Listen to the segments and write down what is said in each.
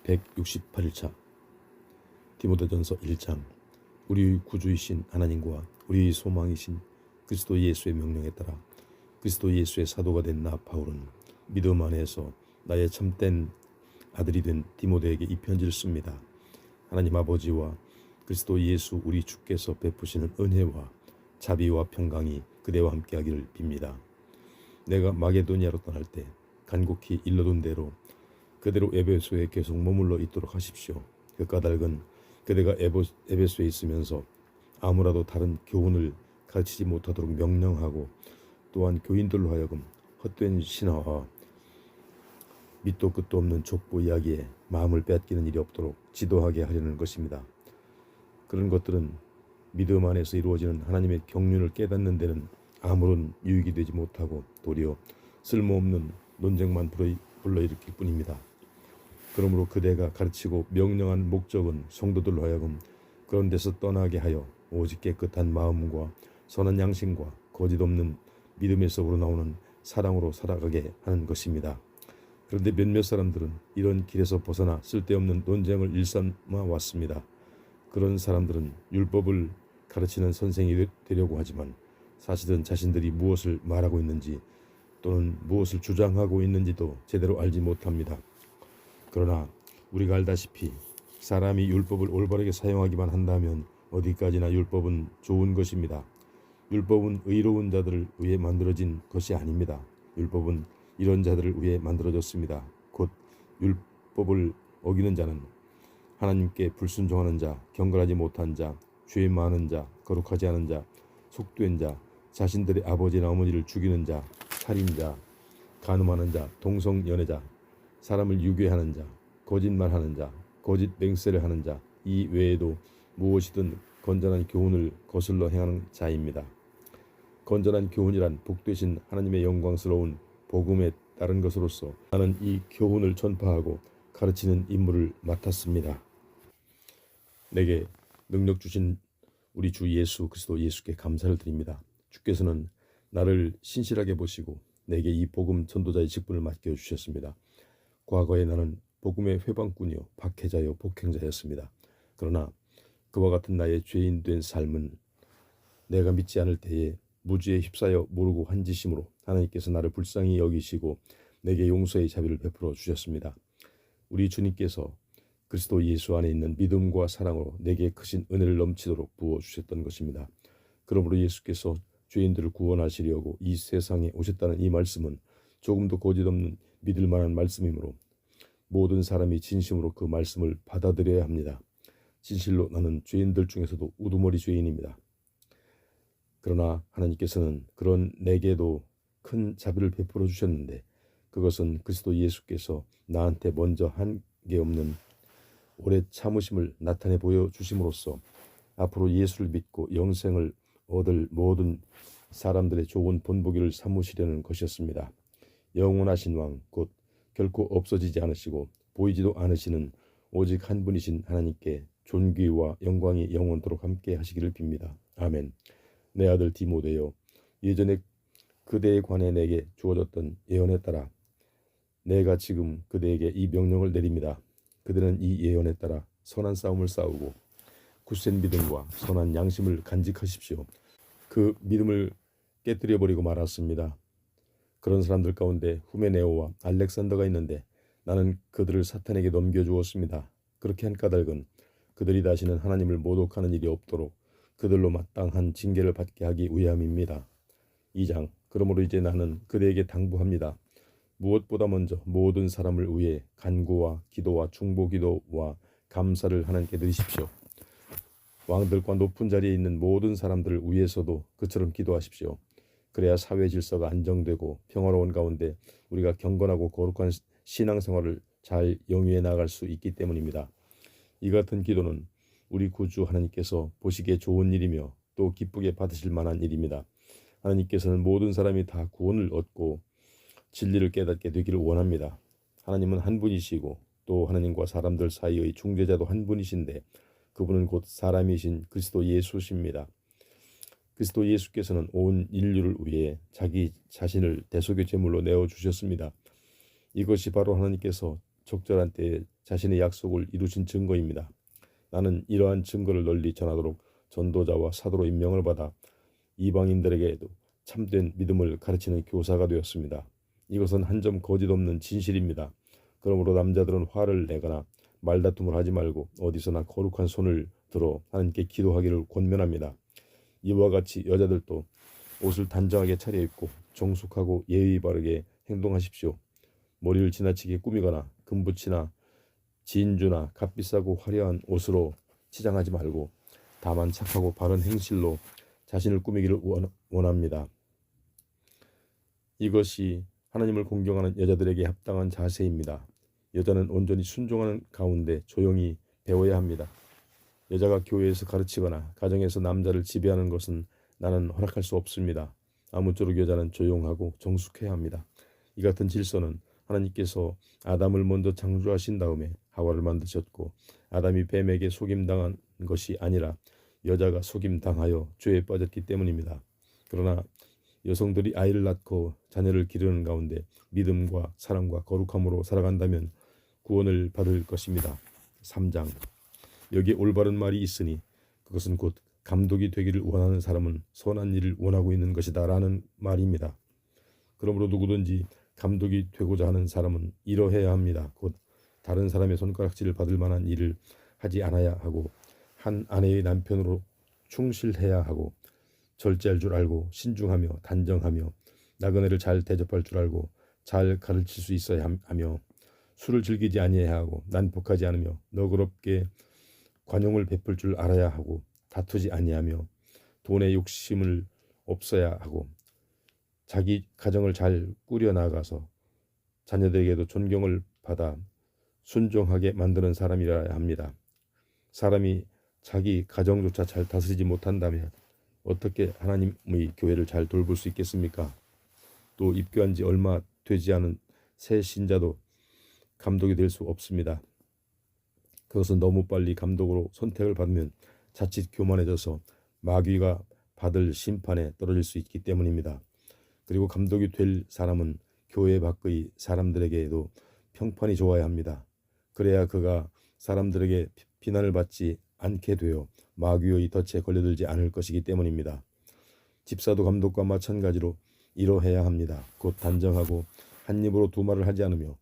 168일차 디모데전서 1장. 우리 구주이신 하나님과 우리 소망이신 그리스도 예수의 명령에 따라 그리스도 예수의 사도가 된 나 바울은 믿음 안에서 나의 참된 아들이 된 디모데에게 이 편지를 씁니다. 하나님 아버지와 그리스도 예수 우리 주께서 베푸시는 은혜와 자비와 평강이 그대와 함께하기를 빕니다. 내가 마게도니아로 떠날 때 간곡히 일러둔 대로 그대로 에베소에 계속 머물러 있도록 하십시오. 그 까닭은 그대가 에베소에 있으면서 아무라도 다른 교훈을 가르치지 못하도록 명령하고, 또한 교인들로 하여금 헛된 신화와 밑도 끝도 없는 족보 이야기에 마음을 빼앗기는 일이 없도록 지도하게 하려는 것입니다. 그런 것들은 믿음 안에서 이루어지는 하나님의 경륜을 깨닫는 데는 아무런 유익이 되지 못하고 도리어 쓸모없는 논쟁만 불러일으킬 뿐입니다. 그러므로 그대가 가르치고 명령한 목적은 성도들로 하여금 그런 데서 떠나게 하여 오직 깨끗한 마음과 선한 양심과 거짓 없는 믿음에서 우러나오는 사랑으로 살아가게 하는 것입니다. 그런데 몇몇 사람들은 이런 길에서 벗어나 쓸데없는 논쟁을 일삼아 왔습니다. 그런 사람들은 율법을 가르치는 선생이 되려고 하지만 사실은 자신들이 무엇을 말하고 있는지 또는 무엇을 주장하고 있는지도 제대로 알지 못합니다. 그러나 우리가 알다시피 사람이 율법을 올바르게 사용하기만 한다면 어디까지나 율법은 좋은 것입니다. 율법은 의로운 자들을 위해 만들어진 것이 아닙니다. 율법은 이런 자들을 위해 만들어졌습니다. 곧 율법을 어기는 자는 하나님께 불순종하는 자, 경건하지 못한 자, 죄 많은 자, 거룩하지 않은 자, 속된 자, 자신들의 아버지나 어머니를 죽이는 자, 살인자, 간음하는 자, 동성연애자, 사람을 유괴하는 자, 거짓말하는 자, 거짓 맹세를 하는 자, 이 외에도 무엇이든 건전한 교훈을 거슬러 행하는 자입니다. 건전한 교훈이란 복되신 하나님의 영광스러운 복음에 따른 것으로서 나는 이 교훈을 전파하고 가르치는 임무를 맡았습니다. 내게 능력 주신 우리 주 예수 그리스도 예수께 감사를 드립니다. 주께서는 나를 신실하게 보시고 내게 이 복음 전도자의 직분을 맡겨주셨습니다. 과거에 나는 복음의 회방꾼이요 박해자요 폭행자였습니다. 그러나 그와 같은 나의 죄인된 삶은 내가 믿지 않을 때에 무지에 휩싸여 모르고 한 짓이므로 하나님께서 나를 불쌍히 여기시고 내게 용서의 자비를 베풀어 주셨습니다. 우리 주님께서 그리스도 예수 안에 있는 믿음과 사랑으로 내게 크신 은혜를 넘치도록 부어주셨던 것입니다. 그러므로 예수께서 죄인들을 구원하시려고 이 세상에 오셨다는 이 말씀은 조금도 거짓없는 믿을 만한 말씀이므로 모든 사람이 진심으로 그 말씀을 받아들여야 합니다. 진실로 나는 죄인들 중에서도 우두머리 죄인입니다. 그러나 하나님께서는 그런 내게도 큰 자비를 베풀어 주셨는데 그것은 그리스도 예수께서 나한테 먼저 한 게 없는 오래 참으심을 나타내 보여주심으로써 앞으로 예수를 믿고 영생을 얻을 모든 사람들의 좋은 본보기를 삼으시려는 것이었습니다. 영원하신 왕 곧 결코 없어지지 않으시고 보이지도 않으시는 오직 한 분이신 하나님께 존귀와 영광이 영원토록 함께 하시기를 빕니다. 아멘. 내 아들 디모데여, 예전에 그대에 관해 내게 주어졌던 예언에 따라 내가 지금 그대에게 이 명령을 내립니다. 그대는 이 예언에 따라 선한 싸움을 싸우고 굳센 믿음과 선한 양심을 간직하십시오. 그 믿음을 깨뜨려버리고 말았습니다. 그런 사람들 가운데 후메네오와 알렉산더가 있는데 나는 그들을 사탄에게 넘겨주었습니다. 그렇게 한 까닭은 그들이 다시는 하나님을 모독하는 일이 없도록 그들로 마땅한 징계를 받게 하기 위함입니다. 2장. 그러므로 이제 나는 그대에게 당부합니다. 무엇보다 먼저 모든 사람을 위해 간구와 기도와 중보기도와 감사를 하나님께 드리십시오. 왕들과 높은 자리에 있는 모든 사람들을 위해서도 그처럼 기도하십시오. 그래야 사회 질서가 안정되고 평화로운 가운데 우리가 경건하고 거룩한 신앙생활을 잘 영위해 나갈 수 있기 때문입니다. 이 같은 기도는 우리 구주 하나님께서 보시기에 좋은 일이며 또 기쁘게 받으실 만한 일입니다. 하나님께서는 모든 사람이 다 구원을 얻고 진리를 깨닫게 되기를 원합니다. 하나님은 한 분이시고 또 하나님과 사람들 사이의 중재자도 한 분이신데 그분은 곧 사람이신 그리스도 예수십니다. 그리스도 예수께서는 온 인류를 위해 자기 자신을 대속의 제물로 내어주셨습니다. 이것이 바로 하나님께서 적절한 때에 자신의 약속을 이루신 증거입니다. 나는 이러한 증거를 널리 전하도록 전도자와 사도로 임명을 받아 이방인들에게도 참된 믿음을 가르치는 교사가 되었습니다. 이것은 한 점 거짓 없는 진실입니다. 그러므로 남자들은 화를 내거나 말다툼을 하지 말고 어디서나 거룩한 손을 들어 하나님께 기도하기를 권면합니다. 이와 같이 여자들도 옷을 단정하게 차려입고 정숙하고 예의 바르게 행동하십시오. 머리를 지나치게 꾸미거나 금붙이나 진주나 값비싸고 화려한 옷으로 치장하지 말고 다만 착하고 바른 행실로 자신을 꾸미기를 원합니다. 이것이 하나님을 공경하는 여자들에게 합당한 자세입니다. 여자는 온전히 순종하는 가운데 조용히 배워야 합니다. 여자가 교회에서 가르치거나 가정에서 남자를 지배하는 것은 나는 허락할 수 없습니다. 아무쪼록 여자는 조용하고 정숙해야 합니다. 이 같은 질서는 하나님께서 아담을 먼저 창조하신 다음에 하와를 만드셨고 아담이 뱀에게 속임당한 것이 아니라 여자가 속임당하여 죄에 빠졌기 때문입니다. 그러나 여성들이 아이를 낳고 자녀를 기르는 가운데 믿음과 사랑과 거룩함으로 살아간다면 구원을 받을 것입니다. 3장 여기에 올바른 말이 있으니 그것은 곧 감독이 되기를 원하는 사람은 선한 일을 원하고 있는 것이다 라는 말입니다. 그러므로 누구든지 감독이 되고자 하는 사람은 이러해야 합니다. 곧 다른 사람의 손가락질을 받을 만한 일을 하지 않아야 하고 한 아내의 남편으로 충실해야 하고 절제할 줄 알고 신중하며 단정하며 나그네를 잘 대접할 줄 알고 잘 가르칠 수 있어야 하며 술을 즐기지 아니해야 하고 난폭하지 않으며 너그럽게 관용을 베풀 줄 알아야 하고 다투지 아니하며 돈에 욕심을 없어야 하고 자기 가정을 잘 꾸려나가서 자녀들에게도 존경을 받아 순종하게 만드는 사람이라야 합니다. 사람이 자기 가정조차 잘 다스리지 못한다면 어떻게 하나님의 교회를 잘 돌볼 수 있겠습니까? 또 입교한 지 얼마 되지 않은 새 신자도 감독이 될 수 없습니다. 그것은 너무 빨리 감독으로 선택을 받으면 자칫 교만해져서 마귀가 받을 심판에 떨어질 수 있기 때문입니다. 그리고 감독이 될 사람은 교회 밖의 사람들에게도 평판이 좋아야 합니다. 그래야 그가 사람들에게 비난을 받지 않게 되어 마귀의 덫에 걸려들지 않을 것이기 때문입니다. 집사도 감독과 마찬가지로 이러해야 합니다. 곧 단정하고 한 입으로 두 말을 하지 않으며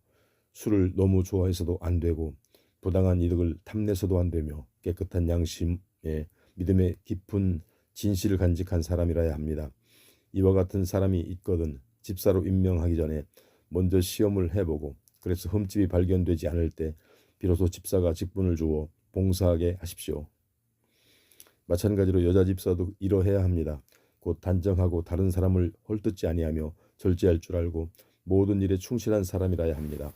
술을 너무 좋아해서도 안 되고 부당한 이득을 탐내서도 안 되며 깨끗한 양심에 믿음의 깊은 진실을 간직한 사람이라야 합니다. 이와 같은 사람이 있거든 집사로 임명하기 전에 먼저 시험을 해보고 그래서 흠집이 발견되지 않을 때 비로소 집사가 직분을 주어 봉사하게 하십시오. 마찬가지로 여자 집사도 이러해야 합니다. 곧 단정하고 다른 사람을 헐뜯지 아니하며 절제할 줄 알고 모든 일에 충실한 사람이라야 합니다.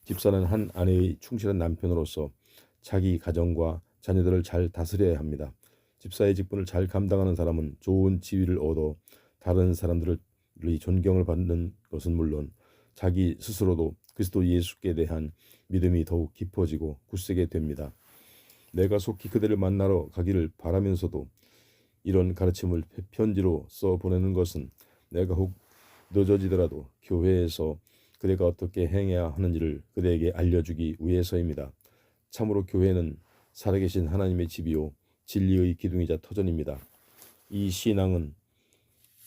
집사는 한 아내의 충실한 남편으로서 자기 가정과 자녀들을 잘 다스려야 합니다. 집사의 직분을 잘 감당하는 사람은 좋은 지위를 얻어 다른 사람들의 존경을 받는 것은 물론 자기 스스로도 그리스도 예수께 대한 믿음이 더욱 깊어지고 굳세게 됩니다. 내가 속히 그대를 만나러 가기를 바라면서도 이런 가르침을 편지로 써 보내는 것은 내가 혹 늦어지더라도 교회에서 그대가 어떻게 행해야 하는지를 그대에게 알려주기 위해서입니다. 참으로 교회는 살아계신 하나님의 집이요 진리의 기둥이자 터전입니다. 이 신앙은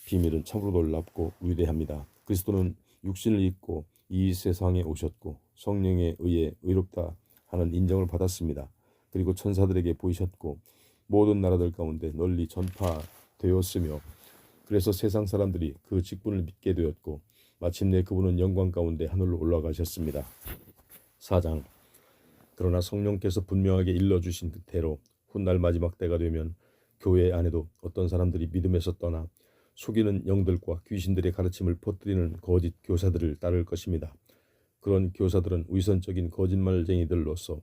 비밀은 참으로 놀랍고 위대합니다. 그리스도는 육신을 입고 이 세상에 오셨고 성령에 의해 의롭다 하는 인정을 받았습니다. 그리고 천사들에게 보이셨고 모든 나라들 가운데 널리 전파되었으며 그래서 세상 사람들이 그 직분을 믿게 되었고 마침내 그분은 영광 가운데 하늘로 올라가셨습니다. 4장 그러나 성령께서 분명하게 일러주신 그대로 훗날 마지막 때가 되면 교회 안에도 어떤 사람들이 믿음에서 떠나 속이는 영들과 귀신들의 가르침을 퍼뜨리는 거짓 교사들을 따를 것입니다. 그런 교사들은 위선적인 거짓말쟁이들로서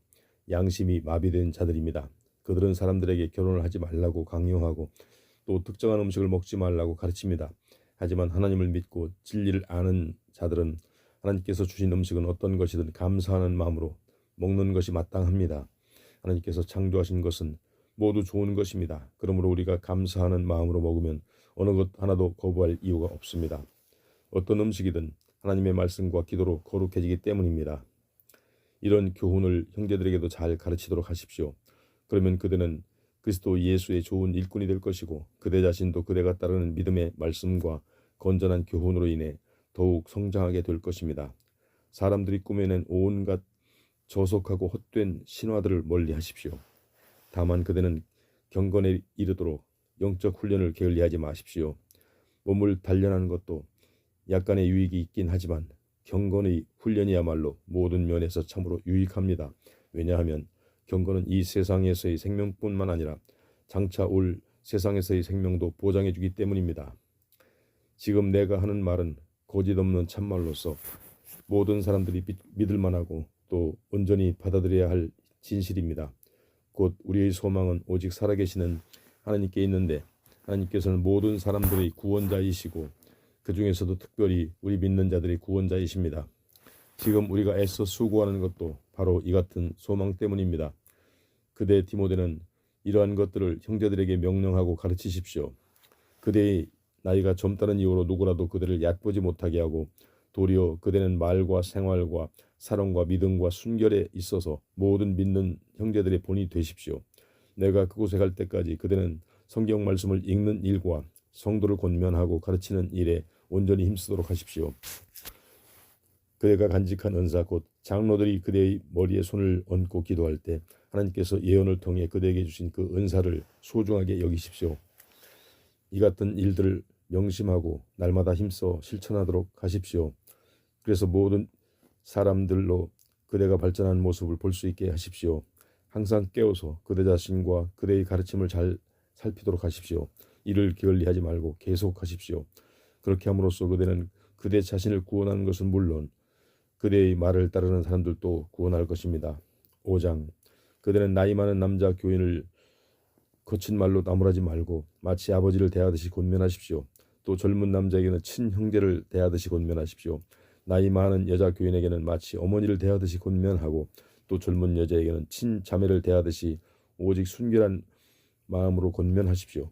양심이 마비된 자들입니다. 그들은 사람들에게 결혼을 하지 말라고 강요하고 또 특정한 음식을 먹지 말라고 가르칩니다. 하지만 하나님을 믿고 진리를 아는 자들은 하나님께서 주신 음식은 어떤 것이든 감사하는 마음으로 먹는 것이 마땅합니다. 하나님께서 창조하신 것은 모두 좋은 것입니다. 그러므로 우리가 감사하는 마음으로 먹으면 어느 것 하나도 거부할 이유가 없습니다. 어떤 음식이든 하나님의 말씀과 기도로 거룩해지기 때문입니다. 이런 교훈을 형제들에게도 잘 가르치도록 하십시오. 그러면 그대는 그리스도 예수의 좋은 일꾼이 될 것이고 그대 자신도 그대가 따르는 믿음의 말씀과 건전한 교훈으로 인해 더욱 성장하게 될 것입니다. 사람들이 꾸며낸 온갖 저속하고 헛된 신화들을 멀리 하십시오. 다만 그대는 경건에 이르도록 영적 훈련을 게을리하지 마십시오. 몸을 단련하는 것도 약간의 유익이 있긴 하지만 경건의 훈련이야말로 모든 면에서 참으로 유익합니다. 왜냐하면 경건은 이 세상에서의 생명뿐만 아니라 장차 올 세상에서의 생명도 보장해 주기 때문입니다. 지금 내가 하는 말은 거짓없는 참말로서 모든 사람들이 믿을 만하고 또 온전히 받아들여야 할 진실입니다. 곧 우리의 소망은 오직 살아계시는 하나님께 있는데 하나님께서는 모든 사람들의 구원자이시고 그 중에서도 특별히 우리 믿는 자들의 구원자이십니다. 지금 우리가 애써 수고하는 것도 바로 이 같은 소망 때문입니다. 그대 디모데는 이러한 것들을 형제들에게 명령하고 가르치십시오. 그대의 나이가 젊다는 이유로 누구라도 그대를 얕보지 못하게 하고 도리어 그대는 말과 생활과 사랑과 믿음과 순결에 있어서 모든 믿는 형제들의 본이 되십시오. 내가 그곳에 갈 때까지 그대는 성경 말씀을 읽는 일과 성도를 권면하고 가르치는 일에 온전히 힘쓰도록 하십시오. 그대가 간직한 은사 곧 장로들이 그대의 머리에 손을 얹고 기도할 때 하나님께서 예언을 통해 그대에게 주신 그 은사를 소중하게 여기십시오. 이 같은 일들을 명심하고 날마다 힘써 실천하도록 하십시오. 그래서 모든 사람들로 그대가 발전하는 모습을 볼 수 있게 하십시오. 항상 깨워서 그대 자신과 그대의 가르침을 잘 살피도록 하십시오. 이를 게을리하지 말고 계속하십시오. 그렇게 함으로써 그대는 그대 자신을 구원하는 것은 물론 그대의 말을 따르는 사람들도 구원할 것입니다. 5장 그대는 나이 많은 남자 교인을 거친 말로 나무라지 말고 마치 아버지를 대하듯이 권면하십시오. 또 젊은 남자에게는 친형제를 대하듯이 권면하십시오. 나이 많은 여자 교인에게는 마치 어머니를 대하듯이 권면하고 또 젊은 여자에게는 친자매를 대하듯이 오직 순결한 마음으로 권면하십시오.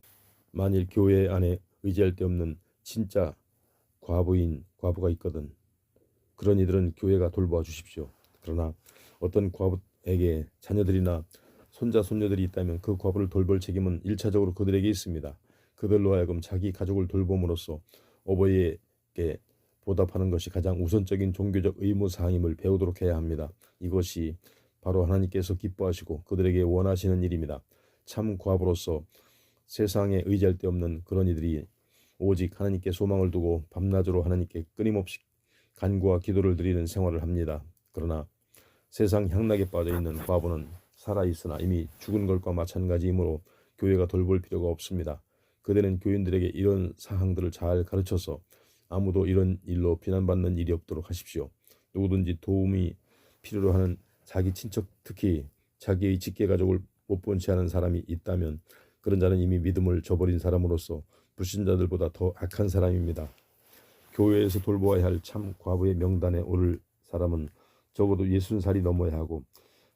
만일 교회 안에 의지할 데 없는 진짜 과부가 있거든 그런 이들은 교회가 돌보아 주십시오. 그러나 어떤 과부에게 자녀들이나 손자 손녀들이 있다면 그 과부를 돌볼 책임은 1차적으로 그들에게 있습니다. 그들로 하여금 자기 가족을 돌봄으로써 어버이에게 보답하는 것이 가장 우선적인 종교적 의무사항임을 배우도록 해야 합니다. 이것이 바로 하나님께서 기뻐하시고 그들에게 원하시는 일입니다. 참 과부로서 세상에 의지할 데 없는 그런 이들이 오직 하나님께 소망을 두고 밤낮으로 하나님께 끊임없이 간구와 기도를 드리는 생활을 합니다. 그러나 세상 향락에 빠져있는 과부는 살아있으나 이미 죽은 것과 마찬가지이므로 교회가 돌볼 필요가 없습니다. 그대는 교인들에게 이런 사항들을 잘 가르쳐서 아무도 이런 일로 비난받는 일이 없도록 하십시오. 누구든지 도움이 필요로 하는 자기 친척 특히 자기의 직계가족을 못 본 채 하는 사람이 있다면 그런 자는 이미 믿음을 저버린 사람으로서 불신자들보다 더 악한 사람입니다. 교회에서 돌보아야 할 참 과부의 명단에 오를 사람은 적어도 60살이 넘어야 하고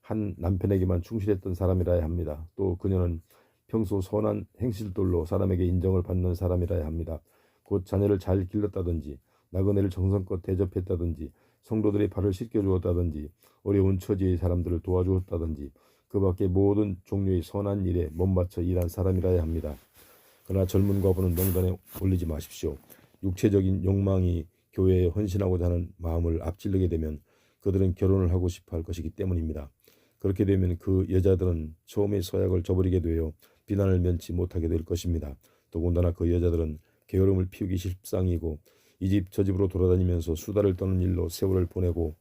한 남편에게만 충실했던 사람이라야 합니다. 또 그녀는 평소 선한 행실들로 사람에게 인정을 받는 사람이라야 합니다. 곧 자녀를 잘 길렀다든지 나그네를 정성껏 대접했다든지 성도들의 발을 씻겨주었다든지 어려운 처지의 사람들을 도와주었다든지 그 밖에 모든 종류의 선한 일에 몸바쳐 일한 사람이라야 합니다. 그러나 젊은 과부는 명단에 올리지 마십시오. 육체적인 욕망이 교회에 헌신하고자 하는 마음을 앞지르게 되면 그들은 결혼을 하고 싶어 할 것이기 때문입니다. 그렇게 되면 그 여자들은 처음의 서약을 저버리게 되어 비난을 면치 못하게 될 것입니다. 더군다나 그 여자들은 게으름을 피우기 십상이고 이 집 저 집으로 돌아다니면서 수다를 떠는 일로 세월을 보내고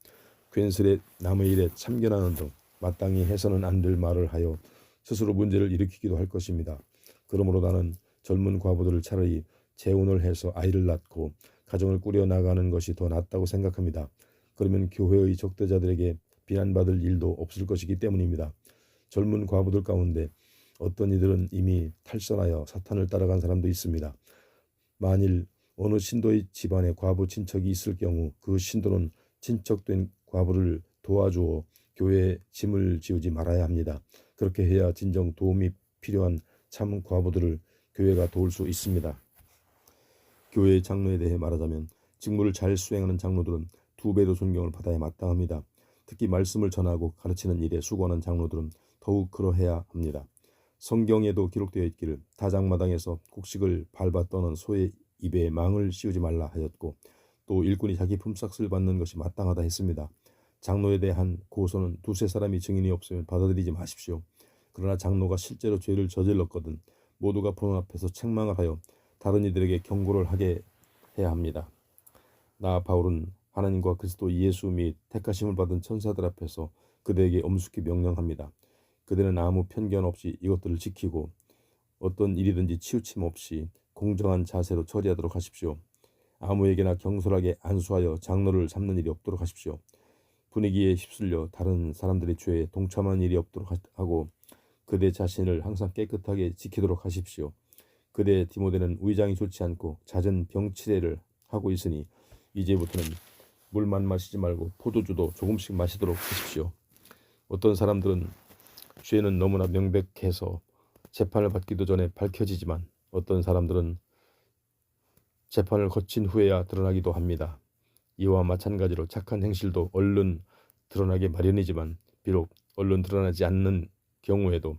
괜스레 남의 일에 참견하는 등 마땅히 해서는 안 될 말을 하여 스스로 문제를 일으키기도 할 것입니다. 그러므로 나는 젊은 과부들을 차라리 재혼을 해서 아이를 낳고 가정을 꾸려 나가는 것이 더 낫다고 생각합니다. 그러면 교회의 적대자들에게 비난받을 일도 없을 것이기 때문입니다. 젊은 과부들 가운데 어떤 이들은 이미 탈선하여 사탄을 따라간 사람도 있습니다. 만일 어느 신도의 집안에 과부 친척이 있을 경우 그 신도는 친척된 과부를 도와주어 교회에 짐을 지우지 말아야 합니다. 그렇게 해야 진정 도움이 필요한 참 과부들을 교회가 도울 수 있습니다. 교회의 장로에 대해 말하자면 직무를 잘 수행하는 장로들은 2배로 존경을 받아야 마땅합니다. 특히 말씀을 전하고 가르치는 일에 수고하는 장로들은 더욱 그러해야 합니다. 성경에도 기록되어 있기를 다장마당에서 곡식을 밟아 떠는 소의 입에 망을 씌우지 말라 하였고, 또 일꾼이 자기 품삯을 받는 것이 마땅하다 했습니다. 장로에 대한 고소는 두세 사람이 증인이 없으면 받아들이지 마십시오. 그러나 장로가 실제로 죄를 저질렀거든 모두가 보는 앞에서 책망을 하여 다른 이들에게 경고를 하게 해야 합니다. 나 바울은 하나님과 그리스도 예수 및 택하심을 받은 천사들 앞에서 그들에게 엄숙히 명령합니다. 그들은 아무 편견 없이 이것들을 지키고 어떤 일이든지 치우침 없이 공정한 자세로 처리하도록 하십시오. 아무에게나 경솔하게 안수하여 장로를 잡는 일이 없도록 하십시오. 분위기에 휩쓸려 다른 사람들의 죄에 동참하는 일이 없도록 하고 그대 자신을 항상 깨끗하게 지키도록 하십시오. 그대 디모데는 위장이 좋지 않고 잦은 병치레를 하고 있으니 이제부터는 물만 마시지 말고 포도주도 조금씩 마시도록 하십시오. 어떤 사람들은 죄는 너무나 명백해서 재판을 받기도 전에 밝혀지지만 어떤 사람들은 재판을 거친 후에야 드러나기도 합니다. 이와 마찬가지로 착한 행실도 얼른 드러나게 마련이지만 비록 얼른 드러나지 않는 경우에도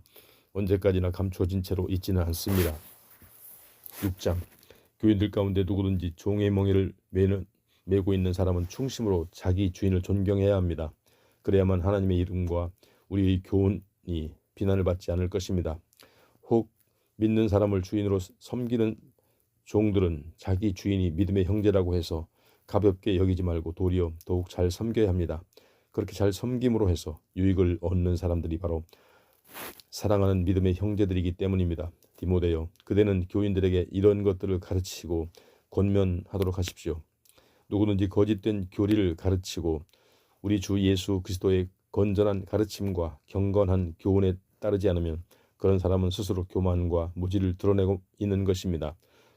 언제까지나 감추어진 채로 있지는 않습니다. 6장 교인들 가운데 누구든지 종의 멍에를 메고 있는 사람은 충심으로 자기 주인을 존경해야 합니다. 그래야만 하나님의 이름과 우리의 교훈이 비난을 받지 않을 것입니다. 혹 믿는 사람을 주인으로 섬기는 종들은 자기 주인이 믿음의 형제라고 해서 가볍게 여기지 말고 도리어 더욱 잘 섬겨야 합니다. 그렇게 잘 섬김으로 해서 유익을 얻는 사람들이 바로 사랑하는 믿음의 형제들이기 때문입니다. 디모데여, 그대는 교인들에게 이런 것들을 가르치고 권면하도록 하십시오. 누구든지 거짓된 교리를 가르치고 우리 주 예수 그리스도의 건전한 가르침과 경건한 교훈에 따르지 않으면 그런 사람은 스스로 교만과 무지를 드러내고 있는 것입니다.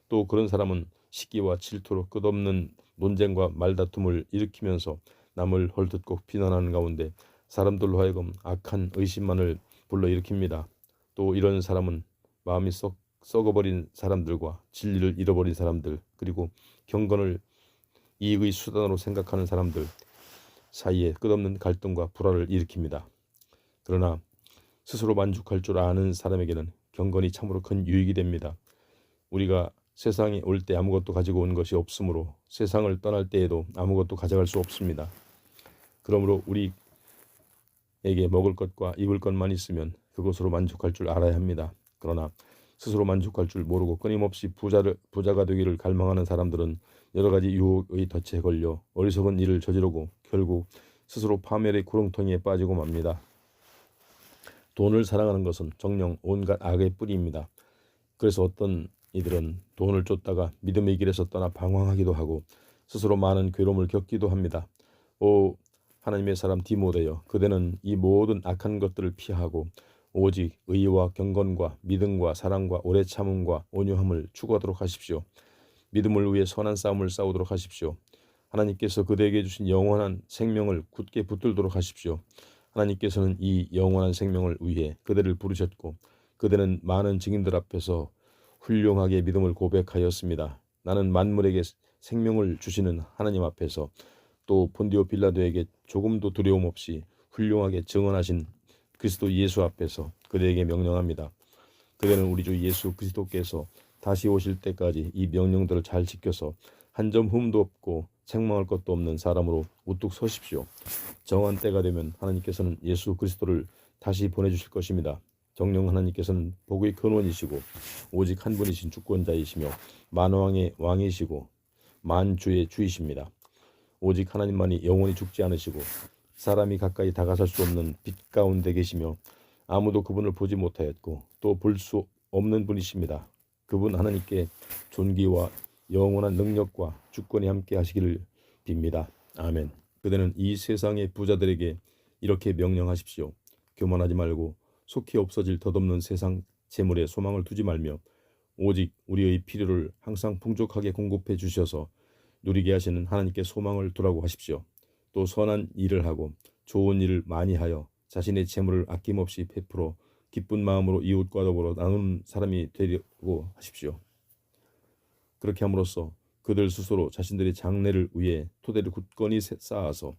또 그런 사람은 시기와 질투로 끝없는 논쟁과 말다툼을 일으키면서 남을 헐뜯고 비난하는 가운데 사람들로 하여금 악한 의심만을 불러일으킵니다. 또 이런 사람은 마음이 썩어버린 사람들과 진리를 잃어버린 사람들, 그리고 경건을 이익의 수단으로 생각하는 사람들 사이에 끝없는 갈등과 불화를 일으킵니다. 그러나 스스로 만족할 줄 아는 사람에게는 경건이 참으로 큰 유익이 됩니다. 우리가 세상에 올 때 아무것도 가지고 온 것이 없으므로 세상을 떠날 때에도 아무것도 가져갈 수 없습니다. 그러므로 우리에게 먹을 것과 입을 것만 있으면 그것으로 만족할 줄 알아야 합니다. 그러나 스스로 만족할 줄 모르고 끊임없이 부자가 되기를 갈망하는 사람들은 여러 가지 유혹의 덫에 걸려 어리석은 일을 저지르고 결국 스스로 파멸의 구렁텅이에 빠지고 맙니다. 돈을 사랑하는 것은 정녕 온갖 악의 뿌리입니다. 그래서 어떤 이들은 돈을 쫓다가 믿음의 길에서 떠나 방황하기도 하고 스스로 많은 괴로움을 겪기도 합니다. 오 하나님의 사람 디모데여, 그대는 이 모든 악한 것들을 피하고 오직 의와 경건과 믿음과 사랑과 오래 참음과 온유함을 추구하도록 하십시오. 믿음을 위해 선한 싸움을 싸우도록 하십시오. 하나님께서 그대에게 주신 영원한 생명을 굳게 붙들도록 하십시오. 하나님께서는 이 영원한 생명을 위해 그대를 부르셨고 그대는 많은 증인들 앞에서 훌륭하게 믿음을 고백하였습니다. 나는 만물에게 생명을 주시는 하나님 앞에서 또 본디오 빌라도에게 조금도 두려움 없이 훌륭하게 증언하신 그리스도 예수 앞에서 그대에게 명령합니다. 그대는 우리 주 예수 그리스도께서 다시 오실 때까지 이 명령들을 잘 지켜서 한 점 흠도 없고 책망할 것도 없는 사람으로 우뚝 서십시오. 정한 때가 되면 하나님께서는 예수 그리스도를 다시 보내주실 것입니다. 정령 하나님께서는 복의 근원이시고 오직 한 분이신 주권자이시며 만왕의 왕이시고 만주의 주이십니다. 오직 하나님만이 영원히 죽지 않으시고 사람이 가까이 다가설 수 없는 빛 가운데 계시며 아무도 그분을 보지 못하였고 또 볼 수 없는 분이십니다. 그분 하나님께 존귀와 영원한 능력과 주권이 함께 하시기를 빕니다. 아멘. 그대는 이 세상의 부자들에게 이렇게 명령하십시오. 교만하지 말고 속히 없어질 덧없는 세상 재물에 소망을 두지 말며 오직 우리의 필요를 항상 풍족하게 공급해 주셔서 누리게 하시는 하나님께 소망을 두라고 하십시오. 또 선한 일을 하고 좋은 일을 많이 하여 자신의 재물을 아낌없이 베풀어 기쁜 마음으로 이웃과 더불어 나누는 사람이 되려고 하십시오. 그렇게 함으로써 그들 스스로 자신들의 장래를 위해 토대를 굳건히 쌓아서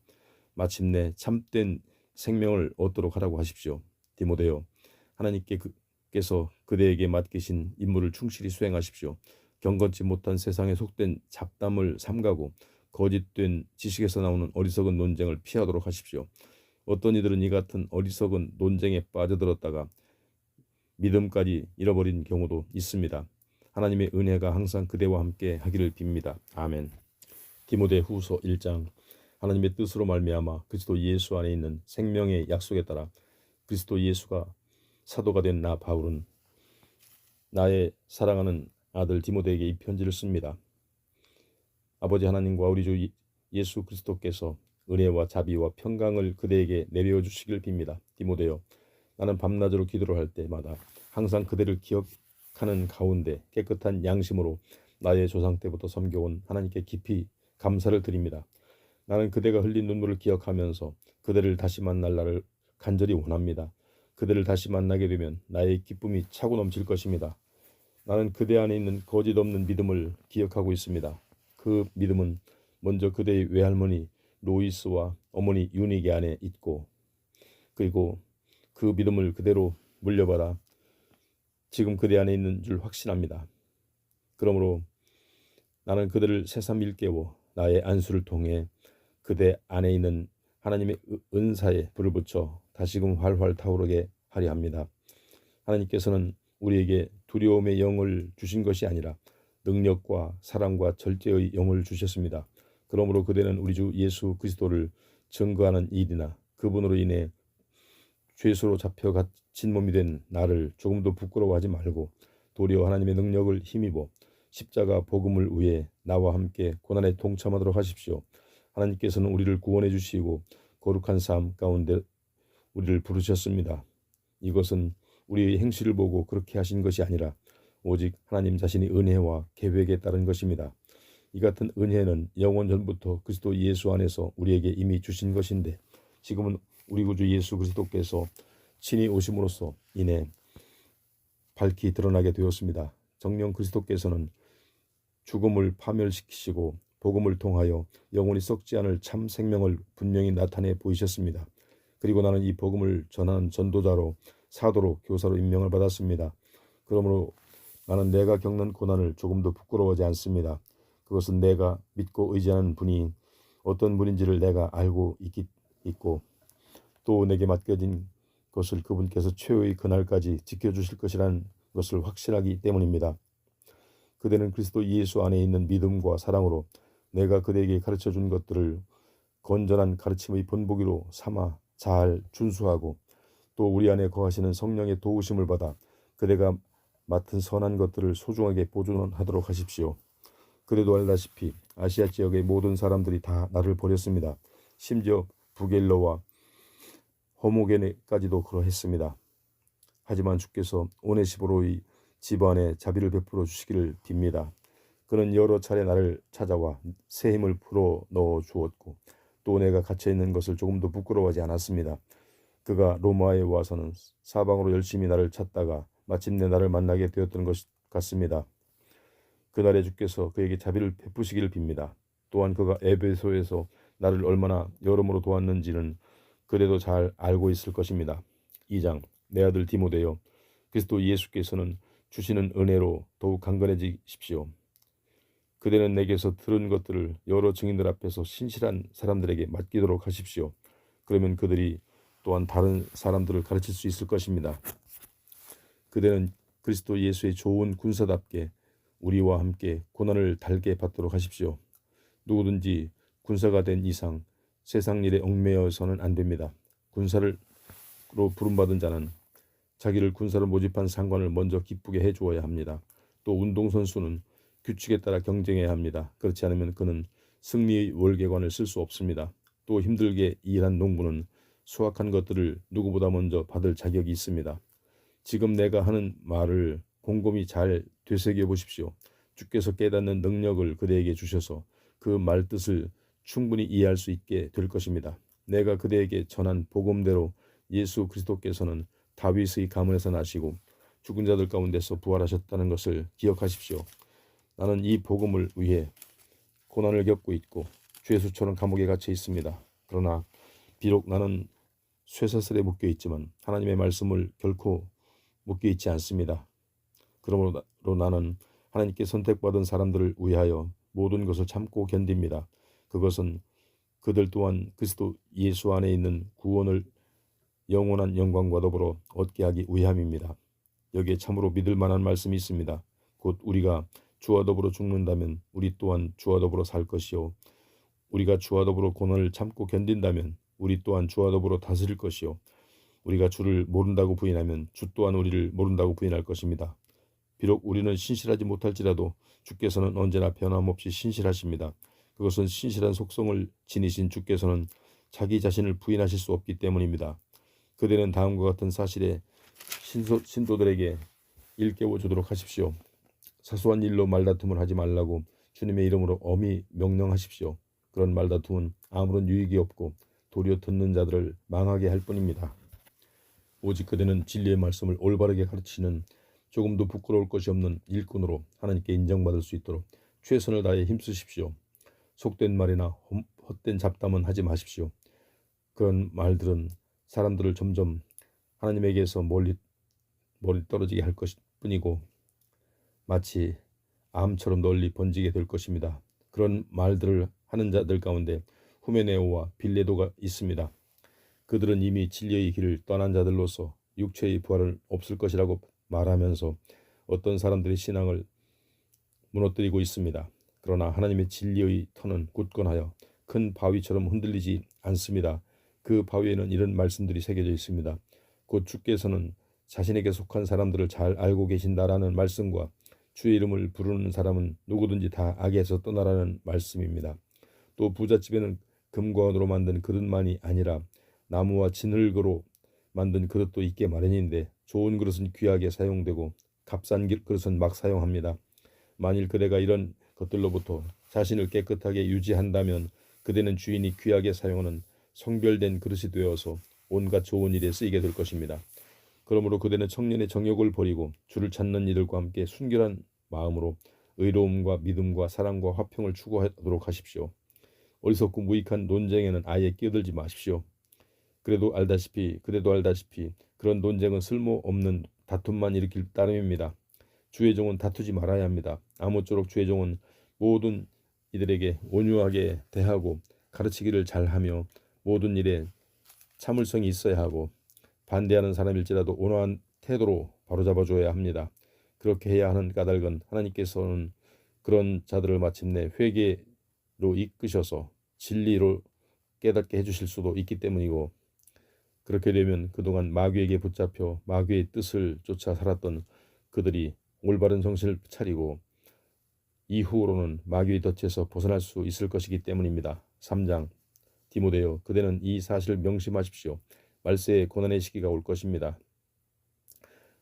마침내 참된 생명을 얻도록 하라고 하십시오. 디모데요, 하나님께서 그대에게 맡기신 임무를 충실히 수행하십시오. 경건치 못한 세상에 속된 잡담을 삼가고 거짓된 지식에서 나오는 어리석은 논쟁을 피하도록 하십시오. 어떤 이들은 이 같은 어리석은 논쟁에 빠져들었다가 믿음까지 잃어버린 경우도 있습니다. 하나님의 은혜가 항상 그대와 함께 하기를 빕니다. 아멘. 디모데 후서 1장. 하나님의 뜻으로 말미암아 그리스도 예수 안에 있는 생명의 약속에 따라 그리스도 예수가 사도가 된 나 바울은 나의 사랑하는 아들 디모데에게 이 편지를 씁니다. 아버지 하나님과 우리 주 예수 그리스도께서 은혜와 자비와 평강을 그대에게 내려 주시길 빕니다. 디모데요, 나는 밤낮으로 기도를 할 때마다 항상 그대를 기억하는 가운데 깨끗한 양심으로 나의 조상 때부터 섬겨온 하나님께 깊이 감사를 드립니다. 나는 그대가 흘린 눈물을 기억하면서 그대를 다시 만날 날을 간절히 원합니다. 그대를 다시 만나게 되면 나의 기쁨이 차고 넘칠 것입니다. 나는 그대 안에 있는 거짓 없는 믿음을 기억하고 있습니다. 그 믿음은 먼저 그대의 외할머니 로이스와 어머니 유니게 안에 있고, 그리고 그 믿음을 그대로 물려받아 지금 그대 안에 있는 줄 확신합니다. 그러므로 나는 그대를 새삼 일깨워 나의 안수를 통해 그대 안에 있는 하나님의 은사에 불을 붙여 다시금 활활 타오르게 하려 합니다. 하나님께서는 우리에게 두려움의 영을 주신 것이 아니라 능력과 사랑과 절제의 영을 주셨습니다. 그러므로 그대는 우리 주 예수 그리스도를 증거하는 일이나 그분으로 인해 죄수로 잡혀 갇힌 몸이 된 나를 조금도 부끄러워하지 말고 도리어 하나님의 능력을 힘입어 십자가 복음을 위해 나와 함께 고난에 동참하도록 하십시오. 하나님께서는 우리를 구원해 주시고 거룩한 삶 가운데 우리를 부르셨습니다. 이것은 우리의 행실을 보고 그렇게 하신 것이 아니라 오직 하나님 자신의 은혜와 계획에 따른 것입니다. 이 같은 은혜는 영원 전부터 그리스도 예수 안에서 우리에게 이미 주신 것인데 지금은 우리 구주 예수 그리스도께서 친히 오심으로써 인해 밝히 드러나게 되었습니다. 정녕 그리스도께서는 죽음을 파멸시키시고 복음을 통하여 영원히 썩지 않을 참 생명을 분명히 나타내 보이셨습니다. 그리고 나는 이 복음을 전하는 전도자로 사도로 교사로 임명을 받았습니다. 그러므로 나는 내가 겪는 고난을 조금도 부끄러워하지 않습니다. 그것은 내가 믿고 의지하는 분이 어떤 분인지를 내가 알고 있고 또 내게 맡겨진 것을 그분께서 최후의 그날까지 지켜주실 것이라는 것을 확신하기 때문입니다. 그대는 그리스도 예수 안에 있는 믿음과 사랑으로 내가 그대에게 가르쳐준 것들을 건전한 가르침의 본보기로 삼아 잘 준수하고 또 우리 안에 거하시는 성령의 도우심을 받아 그대가 맡은 선한 것들을 소중하게 보존하도록 하십시오. 그대도 알다시피 아시아 지역의 모든 사람들이 다 나를 버렸습니다. 심지어 부겔러와 호모게네까지도 그러했습니다. 하지만 주께서 오네시보로의 집안에 자비를 베풀어 주시기를 빕니다. 그는 여러 차례 나를 찾아와 새 힘을 불어 넣어 주었고 또 내가 갇혀있는 것을 조금도 부끄러워하지 않았습니다. 그가 로마에 와서는 사방으로 열심히 나를 찾다가 마침내 나를 만나게 되었던 것 같습니다. 그날에 주께서 그에게 자비를 베푸시기를 빕니다. 또한 그가 에베소에서 나를 얼마나 여러모로 도왔는지는 그대도 잘 알고 있을 것입니다. 2장. 내 아들 디모데여, 그리스도 예수께서는 주시는 은혜로 더욱 강건해지십시오. 그대는 내게서 들은 것들을 여러 증인들 앞에서 신실한 사람들에게 맡기도록 하십시오. 그러면 그들이 또한 다른 사람들을 가르칠 수 있을 것입니다. 그대는 그리스도 예수의 좋은 군사답게 우리와 함께 고난을 달게 받도록 하십시오. 누구든지 군사가 된 이상 세상 일에 얽매여서는 안 됩니다. 군사로 부름받은 자는 자기를 군사로 모집한 상관을 먼저 기쁘게 해주어야 합니다. 또 운동선수는 규칙에 따라 경쟁해야 합니다. 그렇지 않으면 그는 승리의 월계관을 쓸 수 없습니다. 또 힘들게 일한 농부는 수확한 것들을 누구보다 먼저 받을 자격이 있습니다. 지금 내가 하는 말을 곰곰이 잘 되새겨 보십시오. 주께서 깨닫는 능력을 그대에게 주셔서 그 말뜻을 충분히 이해할 수 있게 될 것입니다. 내가 그대에게 전한 복음대로 예수 그리스도께서는 다윗의 가문에서 나시고 죽은 자들 가운데서 부활하셨다는 것을 기억하십시오. 나는 이 복음을 위해 고난을 겪고 있고 죄수처럼 감옥에 갇혀 있습니다. 그러나 비록 나는 쇠사슬에 묶여 있지만 하나님의 말씀을 결코 묶여 있지 않습니다. 그러므로 나는 하나님께 선택받은 사람들을 위하여 모든 것을 참고 견딥니다. 그것은 그들 또한 그리스도 예수 안에 있는 구원을 영원한 영광과 더불어 얻게 하기 위함입니다. 여기에 참으로 믿을 만한 말씀이 있습니다. 곧 우리가 주와 더불어 죽는다면 우리 또한 주와 더불어 살 것이요 우리가 주와 더불어 고난을 참고 견딘다면 우리 또한 주와 더불어 다스릴 것이요 우리가 주를 모른다고 부인하면 주 또한 우리를 모른다고 부인할 것입니다. 비록 우리는 신실하지 못할지라도 주께서는 언제나 변함없이 신실하십니다. 그것은 신실한 속성을 지니신 주께서는 자기 자신을 부인하실 수 없기 때문입니다. 그대는 다음과 같은 사실에 신도들에게 일깨워 주도록 하십시오. 사소한 일로 말다툼을 하지 말라고 주님의 이름으로 엄히 명령하십시오. 그런 말다툼은 아무런 유익이 없고 도리어 듣는 자들을 망하게 할 뿐입니다. 오직 그대는 진리의 말씀을 올바르게 가르치는 조금도 부끄러울 것이 없는 일꾼으로 하나님께 인정받을 수 있도록 최선을 다해 힘쓰십시오. 속된 말이나 헛된 잡담은 하지 마십시오. 그런 말들은 사람들을 점점 하나님에게서 멀리 떨어지게 할 뿐이고 마치 암처럼 널리 번지게 될 것입니다. 그런 말들을 하는 자들 가운데 후메네오와 빌레도가 있습니다. 그들은 이미 진리의 길을 떠난 자들로서 육체의 부활은 없을 것이라고 말하면서 어떤 사람들의 신앙을 무너뜨리고 있습니다. 그러나 하나님의 진리의 터는 굳건하여 큰 바위처럼 흔들리지 않습니다. 그 바위에는 이런 말씀들이 새겨져 있습니다. 곧 주께서는 자신에게 속한 사람들을 잘 알고 계신다라는 말씀과 주의 이름을 부르는 사람은 누구든지 다 악에서 떠나라는 말씀입니다. 또 부잣집에는 금과 은으로 만든 그릇만이 아니라 나무와 진흙으로 만든 그릇도 있게 마련인데 좋은 그릇은 귀하게 사용되고 값싼 그릇은 막 사용합니다. 만일 그대가 이런 것들로부터 자신을 깨끗하게 유지한다면 그대는 주인이 귀하게 사용하는 성별된 그릇이 되어서 온갖 좋은 일에 쓰이게 될 것입니다. 그러므로 그대는 청년의 정욕을 버리고 주를 찾는 이들과 함께 순결한 마음으로 의로움과 믿음과 사랑과 화평을 추구하도록 하십시오. 어리석고 무익한 논쟁에는 아예 끼어들지 마십시오. 그래도 알다시피 그런 논쟁은 쓸모없는 다툼만 일으킬 따름입니다. 주의 종은 다투지 말아야 합니다. 아무쪼록 주의 종은 모든 이들에게 온유하게 대하고 가르치기를 잘하며 모든 일에 참을성이 있어야 하고 반대하는 사람일지라도 온화한 태도로 바로잡아줘야 합니다. 그렇게 해야 하는 까닭은 하나님께서는 그런 자들을 마침내 회개로 이끄셔서 진리로 깨닫게 해주실 수도 있기 때문이고 그렇게 되면 그동안 마귀에게 붙잡혀 마귀의 뜻을 쫓아 살았던 그들이 올바른 정신을 차리고 이후로는 마귀의 덫에서 벗어날 수 있을 것이기 때문입니다. 3장 디모데여 그대는 이 사실을 명심하십시오. 말세에 고난의 시기가 올 것입니다.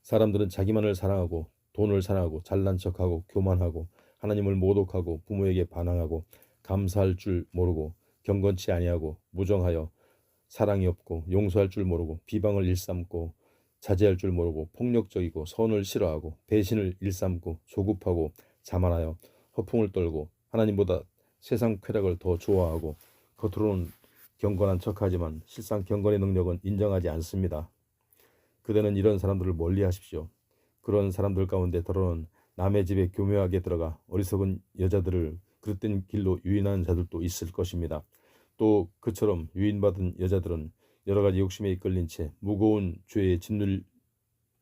사람들은 자기만을 사랑하고 돈을 사랑하고 잘난 척하고 교만하고 하나님을 모독하고 부모에게 반항하고 감사할 줄 모르고 경건치 아니하고 무정하여 사랑이 없고 용서할 줄 모르고 비방을 일삼고 자제할 줄 모르고 폭력적이고 선을 싫어하고 배신을 일삼고 조급하고 자만하여 허풍을 떨고 하나님보다 세상 쾌락을 더 좋아하고 겉으로는 경건한 척하지만 실상 경건의 능력은 인정하지 않습니다. 그대는 이런 사람들을 멀리하십시오. 그런 사람들 가운데 더러는 남의 집에 교묘하게 들어가 어리석은 여자들을 그릇된 길로 유인하는 자들도 있을 것입니다. 또 그처럼 유인받은 여자들은 여러 가지 욕심에 이끌린 채 무거운 죄에 짓눌려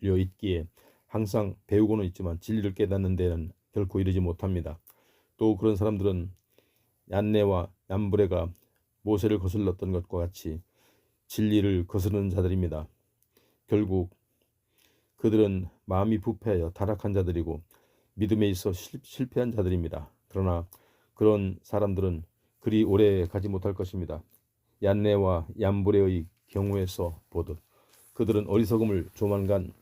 있기에 항상 배우고는 있지만 진리를 깨닫는 데는 결코 이르지 못합니다. 또 그런 사람들은 얀네와 얀브레가 모세를 거슬렀던 것과 같이 진리를 거스르는 자들입니다. 결국 그들은 마음이 부패하여 타락한 자들이고 믿음에 있어 실패한 자들입니다. 그러나 그런 사람들은 그리 오래 가지 못할 것입니다. 얀네와 얀브레의 경우에서 보듯 그들은 어리석음을 조만간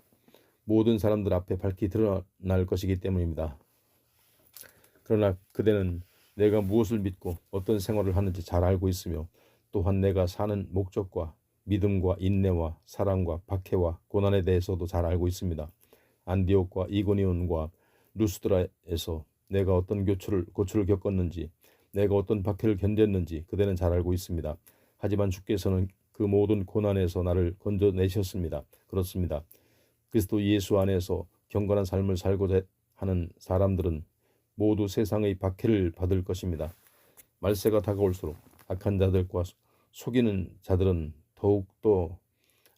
모든 사람들 앞에 밝히 드러날 것이기 때문입니다. 그러나 그대는 내가 무엇을 믿고 어떤 생활을 하는지 잘 알고 있으며 또한 내가 사는 목적과 믿음과 인내와 사랑과 박해와 고난에 대해서도 잘 알고 있습니다. 안디옥과 이고니온과 루스드라에서 내가 어떤 고초를 겪었는지 내가 어떤 박해를 견뎠는지 그대는 잘 알고 있습니다. 하지만 주께서는 그 모든 고난에서 나를 건져내셨습니다. 그렇습니다. 그리스도 예수 안에서 경건한 삶을 살고자 하는 사람들은 모두 세상의 박해를 받을 것입니다. 말세가 다가올수록 악한 자들과 속이는 자들은 더욱더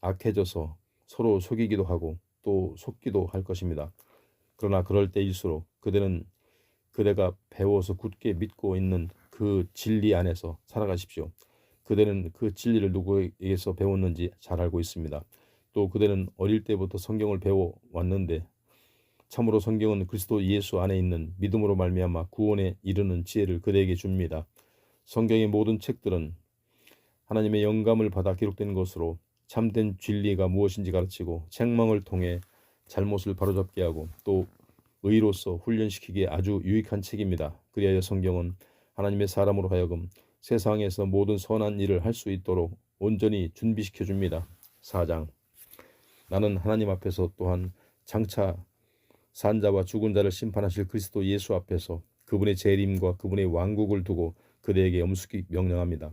악해져서 서로 속이기도 하고 또 속기도 할 것입니다. 그러나 그럴 때일수록 그대가 배워서 굳게 믿고 있는 그 진리 안에서 살아가십시오. 그대는 그 진리를 누구에게서 배웠는지 잘 알고 있습니다. 또 그대는 어릴 때부터 성경을 배워왔는데 참으로 성경은 그리스도 예수 안에 있는 믿음으로 말미암아 구원에 이르는 지혜를 그대에게 줍니다. 성경의 모든 책들은 하나님의 영감을 받아 기록된 것으로 참된 진리가 무엇인지 가르치고 책망을 통해 잘못을 바로잡게 하고 또 의로서 훈련시키기에 아주 유익한 책입니다. 그리하여 성경은 하나님의 사람으로 하여금 세상에서 모든 선한 일을 할 수 있도록 온전히 준비시켜 줍니다. 4장. 나는 하나님 앞에서 또한 장차 산자와 죽은 자를 심판하실 그리스도 예수 앞에서 그분의 재림과 그분의 왕국을 두고 그대에게 엄숙히 명령합니다.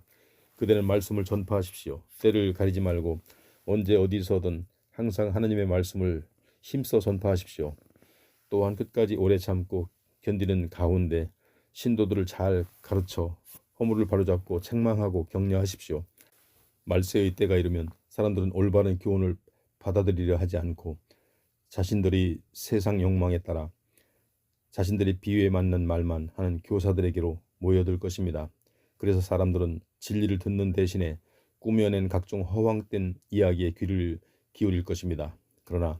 그대는 말씀을 전파하십시오. 때를 가리지 말고 언제 어디서든 항상 하나님의 말씀을 힘써 전파하십시오. 또한 끝까지 오래 참고 견디는 가운데 신도들을 잘 가르쳐 허물을 바로잡고 책망하고 격려하십시오. 말세의 때가 이르면 사람들은 올바른 교훈을 받아들이려 하지 않고 자신들이 세상 욕망에 따라 자신들이 비유에 맞는 말만 하는 교사들에게로 모여들 것입니다. 그래서 사람들은 진리를 듣는 대신에 꾸며낸 각종 허황된 이야기에 귀를 기울일 것입니다. 그러나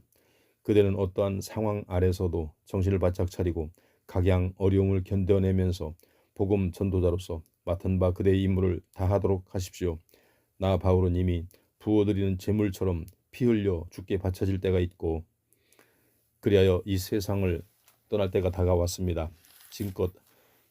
그대는 어떠한 상황 아래서도 정신을 바짝 차리고 각양 어려움을 견뎌내면서 복음 전도자로서 맡은 바 그대의 임무를 다하도록 하십시오. 나 바울은 이미 부어드리는 제물처럼 피 흘려 죽게 바쳐질 때가 있고 그리하여 이 세상을 떠날 때가 다가왔습니다. 지금껏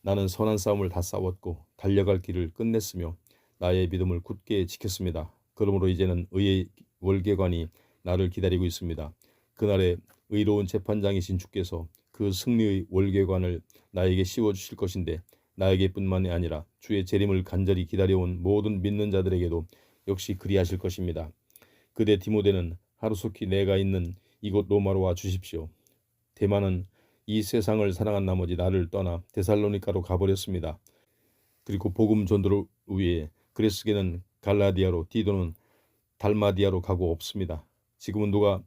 나는 선한 싸움을 다 싸웠고 달려갈 길을 끝냈으며 나의 믿음을 굳게 지켰습니다. 그러므로 이제는 의의 월계관이 나를 기다리고 있습니다. 그날에 의로운 재판장이신 주께서 그 승리의 월계관을 나에게 씌워주실 것인데 나에게뿐만이 아니라 주의 재림을 간절히 기다려온 모든 믿는 자들에게도 역시 그리하실 것입니다. 그대 디모데는 하루속히 내가 있는 이곳 로마로 와 주십시오. 데마는 이 세상을 사랑한 나머지 나를 떠나 데살로니가로 가버렸습니다. 그리고 복음 전도를 위해 그레스게는 갈라디아로 디도는 달마디아로 가고 없습니다. 지금은 누가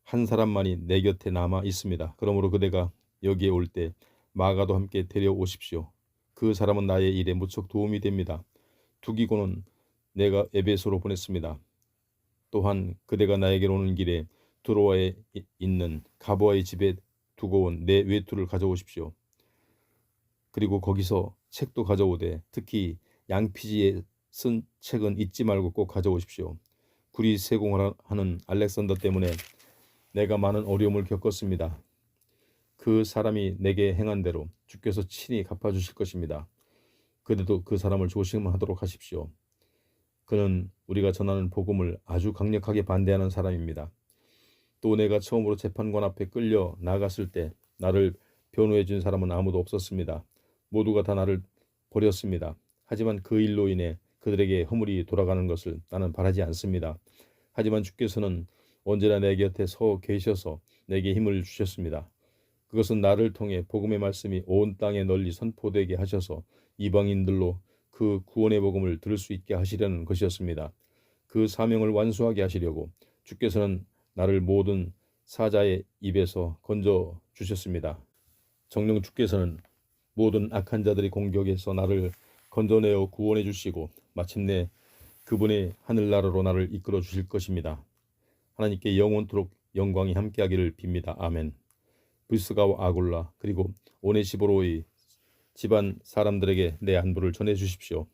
한 사람만이 내 곁에 남아 있습니다. 그러므로 그대가 여기에 올 때 마가도 함께 데려오십시오. 그 사람은 나의 일에 무척 도움이 됩니다. 두기고는 내가 에베소로 보냈습니다. 또한 그대가 나에게로 오는 길에 두로아에 있는 가보아의 집에 두고 온 내 외투를 가져오십시오. 그리고 거기서 책도 가져오되 특히 양피지에 쓴 책은 잊지 말고 꼭 가져오십시오. 구리 세공하는 알렉산더 때문에 내가 많은 어려움을 겪었습니다. 그 사람이 내게 행한 대로 주께서 친히 갚아주실 것입니다. 그래도 그 사람을 조심하도록 하십시오. 그는 우리가 전하는 복음을 아주 강력하게 반대하는 사람입니다. 또 내가 처음으로 재판관 앞에 끌려 나갔을 때 나를 변호해 준 사람은 아무도 없었습니다. 모두가 다 나를 버렸습니다. 하지만 그 일로 인해 그들에게 허물이 돌아가는 것을 나는 바라지 않습니다. 하지만 주께서는 언제나 내 곁에 서 계셔서 내게 힘을 주셨습니다. 그것은 나를 통해 복음의 말씀이 온 땅에 널리 선포되게 하셔서 이방인들로 그 구원의 복음을 들을 수 있게 하시려는 것이었습니다. 그 사명을 완수하게 하시려고 주께서는 나를 모든 사자의 입에서 건져 주셨습니다. 정녕 주께서는 모든 악한 자들의 공격에서 나를 건져내어 구원해 주시고 마침내 그분의 하늘나라로 나를 이끌어 주실 것입니다. 하나님께 영원토록 영광이 함께하기를 빕니다. 아멘. 브리스가와 아굴라 그리고 오네시보로의 집안 사람들에게 내 안부를 전해 주십시오.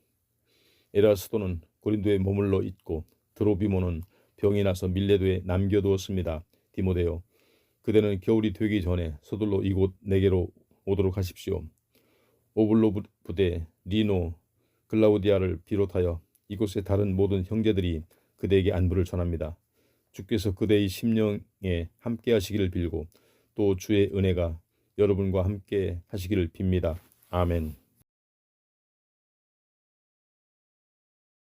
에라스도는 고린도에 머물러 있고 드로비모는 병이 나서 밀레도에 남겨두었습니다. 디모데요, 그대는 겨울이 되기 전에 서둘러 이곳 내게로 오도록 하십시오. 오블로 부대 리노 글라우디아를 비롯하여 이곳의 다른 모든 형제들이 그대에게 안부를 전합니다. 주께서 그대의 심령에 함께 하시기를 빌고 또 주의 은혜가 여러분과 함께 하시기를 빕니다. 아멘.